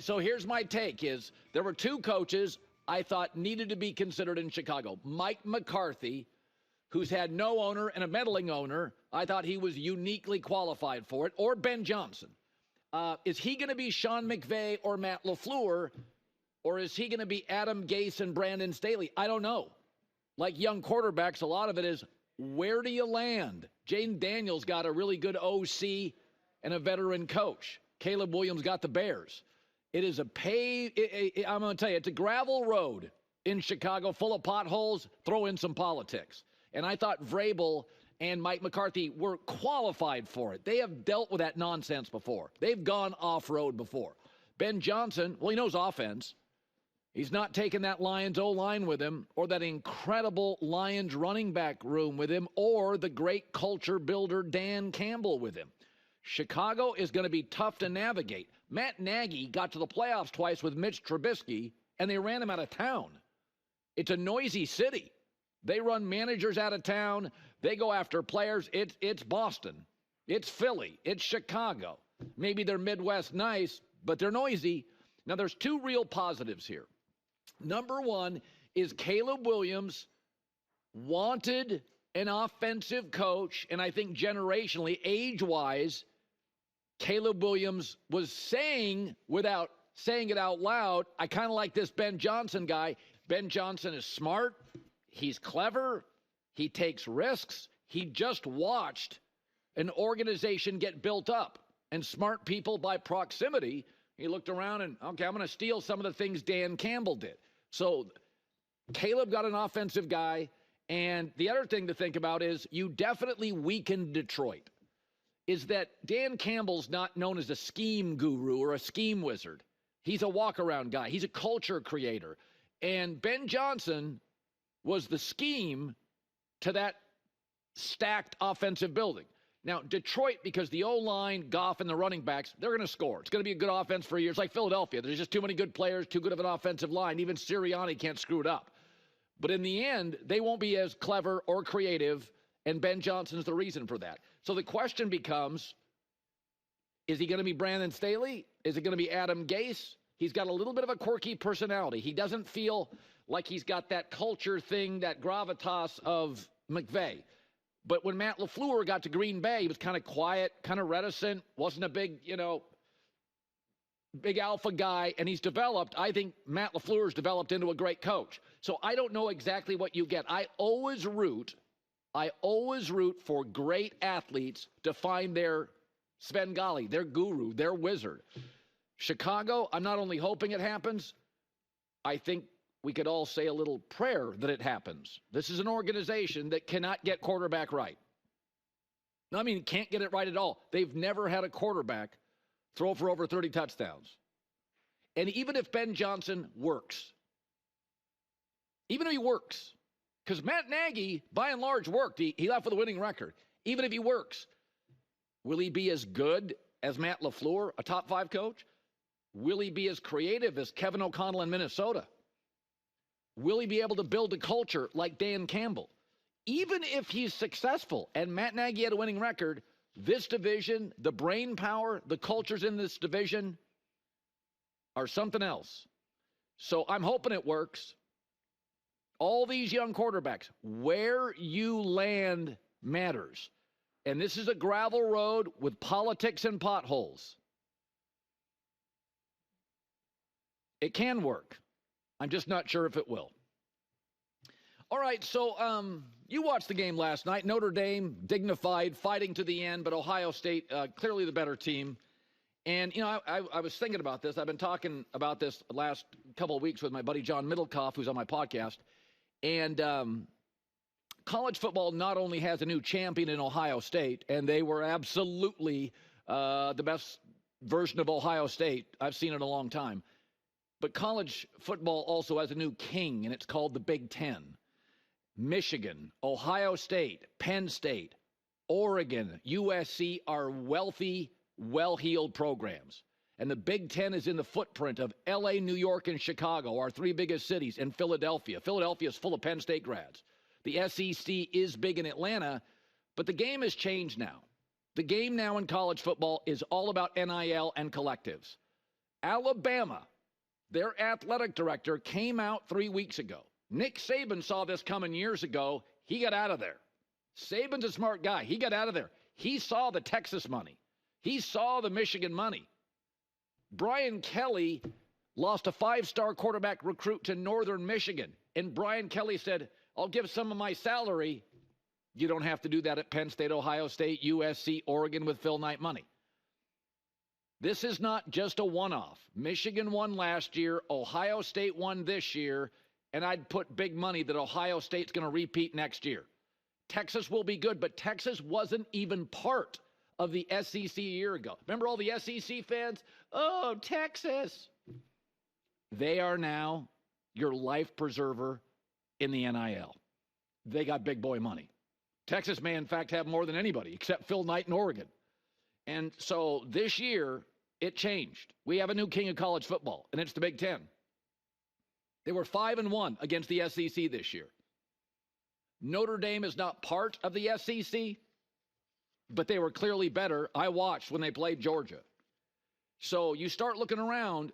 So here's my take is there were two coaches I thought needed to be considered in Chicago. Mike McCarthy, who's had no owner and a meddling owner. I thought he was uniquely qualified for it. Or Ben Johnson. Is he going to be Sean McVay or Matt LaFleur? Or is he going to be Adam Gase and Brandon Staley? I don't know. Like young quarterbacks, a lot of it is, where do you land? Jaden Daniels got a really good OC and a veteran coach. Caleb Williams got the Bears. It is I'm going to tell you, it's a gravel road in Chicago full of potholes. Throw in some politics. And I thought Vrabel and Mike McCarthy were qualified for it. They have dealt with that nonsense before. They've gone off-road before. Ben Johnson, well, he knows offense. He's not taking that Lions O-line with him or that incredible Lions running back room with him or the great culture builder Dan Campbell with him. Chicago is going to be tough to navigate. Matt Nagy got to the playoffs twice with Mitch Trubisky, and they ran him out of town. It's a noisy city. They run managers out of town. They go after players. It's Boston. It's Philly. It's Chicago. Maybe they're Midwest nice, but they're noisy. Now, there's two real positives here. Number one is Caleb Williams wanted an offensive coach, and I think generationally, age-wise, Caleb Williams was saying, without saying it out loud, I kind of like this Ben Johnson guy. Ben Johnson is smart. He's clever. He takes risks. He just watched an organization get built up, and smart people by proximity. He looked around and, okay, I'm going to steal some of the things Dan Campbell did. So Caleb got an offensive guy. And the other thing to think about is you definitely weakened Detroit. Is that Dan Campbell's not known as a scheme guru or a scheme wizard. He's a walk-around guy. He's a culture creator. And Ben Johnson was the scheme to that stacked offensive building. Now, Detroit, because the O-line, Goff, and the running backs, they're going to score. It's going to be a good offense for years, like Philadelphia. There's just too many good players, too good of an offensive line. Even Sirianni can't screw it up. But in the end, they won't be as clever or creative, and Ben Johnson's the reason for that. So the question becomes, is he going to be Brandon Staley? Is it going to be Adam Gase? He's got a little bit of a quirky personality. He doesn't feel like he's got that culture thing, that gravitas of McVay. But when Matt LaFleur got to Green Bay, he was kind of quiet, kind of reticent, wasn't a big, big alpha guy, and he's developed. I think Matt LaFleur's developed into a great coach. So I don't know exactly what you get. I always root for great athletes to find their Svengali, their guru, their wizard. Chicago, I'm not only hoping it happens, I think we could all say a little prayer that it happens. This is an organization that cannot get quarterback right. I mean, can't get it right at all. They've never had a quarterback throw for over 30 touchdowns. And even if Ben Johnson works, because Matt Nagy, by and large, worked. He left with a winning record. Even if he works, will he be as good as Matt LaFleur, a top 5 coach? Will he be as creative as Kevin O'Connell in Minnesota? Will he be able to build a culture like Dan Campbell? Even if he's successful, and Matt Nagy had a winning record, this division, the brain power, the cultures in this division are something else. So I'm hoping it works. All these young quarterbacks, where you land matters. And this is a gravel road with politics and potholes. It can work. I'm just not sure if it will. All right, so you watched the game last night. Notre Dame, dignified, fighting to the end, but Ohio State, clearly the better team. And, I was thinking about this. I've been talking about this the last couple of weeks with my buddy John Middlecoff, who's on my podcast. And college football not only has a new champion in Ohio State, and they were absolutely the best version of Ohio State I've seen in a long time, but college football also has a new king, and it's called the Big Ten. Michigan, Ohio State, Penn State, Oregon, USC are wealthy, well-heeled programs. And the Big Ten is in the footprint of L.A., New York, and Chicago, our 3 biggest cities, and Philadelphia. Philadelphia is full of Penn State grads. The SEC is big in Atlanta, but the game has changed now. The game now in college football is all about NIL and collectives. Alabama, their athletic director came out 3 weeks ago. Nick Saban saw this coming years ago. He got out of there. Saban's a smart guy. He got out of there. He saw the Texas money. He saw the Michigan money. Brian Kelly lost a 5-star quarterback recruit to Northern Michigan. And Brian Kelly said, I'll give some of my salary. You don't have to do that at Penn State, Ohio State, USC, Oregon with Phil Knight money. This is not just a one-off. Michigan won last year. Ohio State won this year. And I'd put big money that Ohio State's going to repeat next year. Texas will be good, but Texas wasn't even part of the SEC a year ago. Remember all the SEC fans? Oh, Texas. They are now your life preserver in the NIL. They got big boy money. Texas may, in fact, have more than anybody except Phil Knight in Oregon. And so this year, it changed. We have a new king of college football, and it's the Big Ten. They were 5-1 against the SEC this year. Notre Dame is not part of the SEC, but they were clearly better. I watched when they played Georgia. So you start looking around,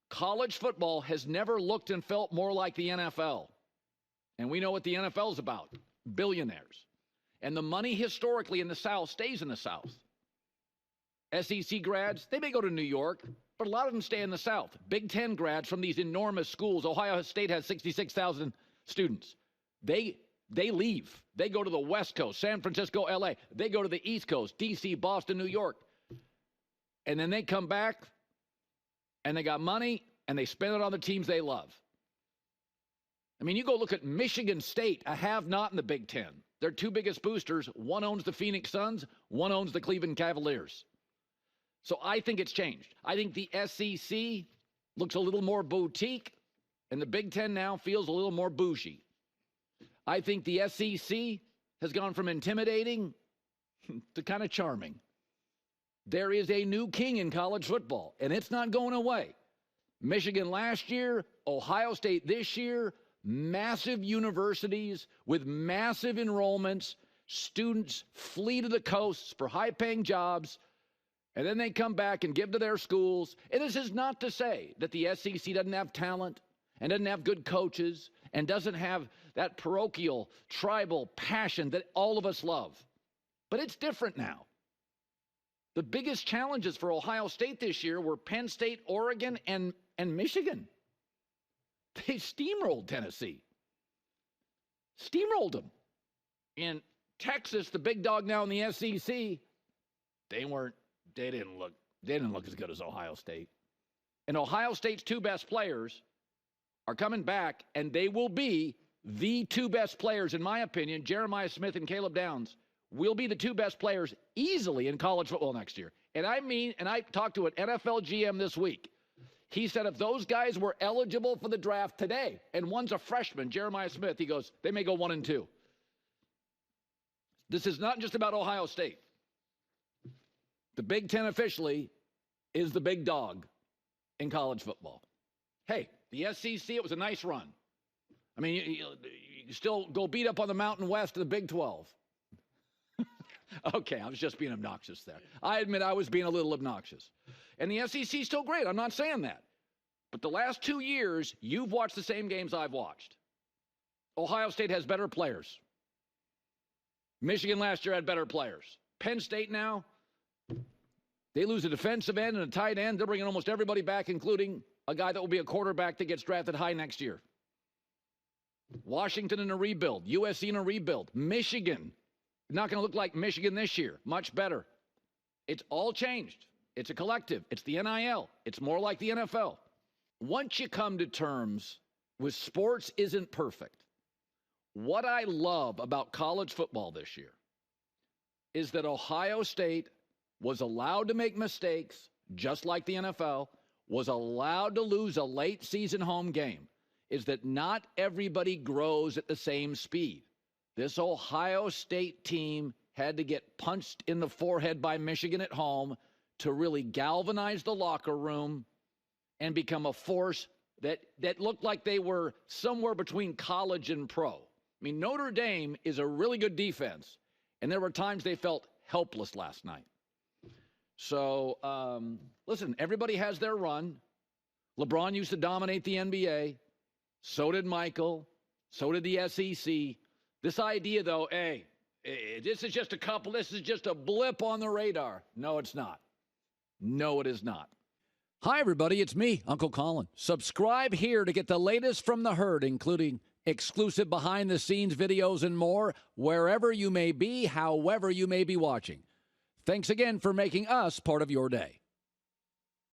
college football has never looked and felt more like the NFL. And we know what the NFL is about, billionaires. And the money historically in the South stays in the South. SEC grads, they may go to New York, but a lot of them stay in the South. Big Ten grads from these enormous schools. Ohio State has 66,000 students. They leave. They go to the West Coast, San Francisco, LA. They go to the East Coast, DC, Boston, New York. And then they come back, and they got money, and they spend it on the teams they love. I mean, you go look at Michigan State, a have-not in the Big Ten. Their two biggest boosters, one owns the Phoenix Suns, one owns the Cleveland Cavaliers. So I think it's changed. I think the SEC looks a little more boutique, and the Big Ten now feels a little more bougie. I think the SEC has gone from intimidating to kind of charming. There is a new king in college football, and it's not going away. Michigan last year, Ohio State this year, massive universities with massive enrollments. Students flee to the coasts for high-paying jobs, and then they come back and give to their schools. And this is not to say that the SEC doesn't have talent and doesn't have good coaches and doesn't have that parochial, tribal passion that all of us love. But it's different now. The biggest challenges for Ohio State this year were Penn State, Oregon, and Michigan. They steamrolled Tennessee. Steamrolled them. In Texas, the big dog now in the SEC, they didn't look as good as Ohio State. And Ohio State's two best players are coming back, and they will be the two best players, in my opinion. Jeremiah Smith and Caleb Downs will be the two best players easily in college football next year. And I talked to an NFL GM this week. He said if those guys were eligible for the draft today, and one's a freshman, Jeremiah Smith, he goes, they may go 1-2. This is not just about Ohio State. The Big Ten officially is the big dog in college football. Hey, the SEC, it was a nice run. I mean, you still go beat up on the Mountain West of the Big 12. Okay, I was just being obnoxious there. I admit I was being a little obnoxious. And the SEC is still great. I'm not saying that. But the last 2 years, you've watched the same games I've watched. Ohio State has better players. Michigan last year had better players. Penn State now, they lose a defensive end and a tight end. They're bringing almost everybody back, including a guy that will be a quarterback that gets drafted high next year. Washington in a rebuild. USC in a rebuild. Michigan, not going to look like Michigan this year. Much better. It's all changed. It's a collective. It's the NIL. It's more like the NFL. Once you come to terms with sports isn't perfect, what I love about college football this year is that Ohio State was allowed to make mistakes, just like the NFL, was allowed to lose a late season home game, is that not everybody grows at the same speed. This Ohio State team had to get punched in the forehead by Michigan at home to really galvanize the locker room and become a force that looked like they were somewhere between college and pro. I mean, Notre Dame is a really good defense, and there were times they felt helpless last night. So, listen, everybody has their run. LeBron used to dominate the NBA. So did Michael. So did the SEC. This idea, though, hey, this is just a blip on the radar. No, it's not. No, it is not. Hi, everybody. It's me, Uncle Colin. Subscribe here to get the latest from the herd, including exclusive behind-the-scenes videos and more, wherever you may be, however you may be watching. Thanks again for making us part of your day.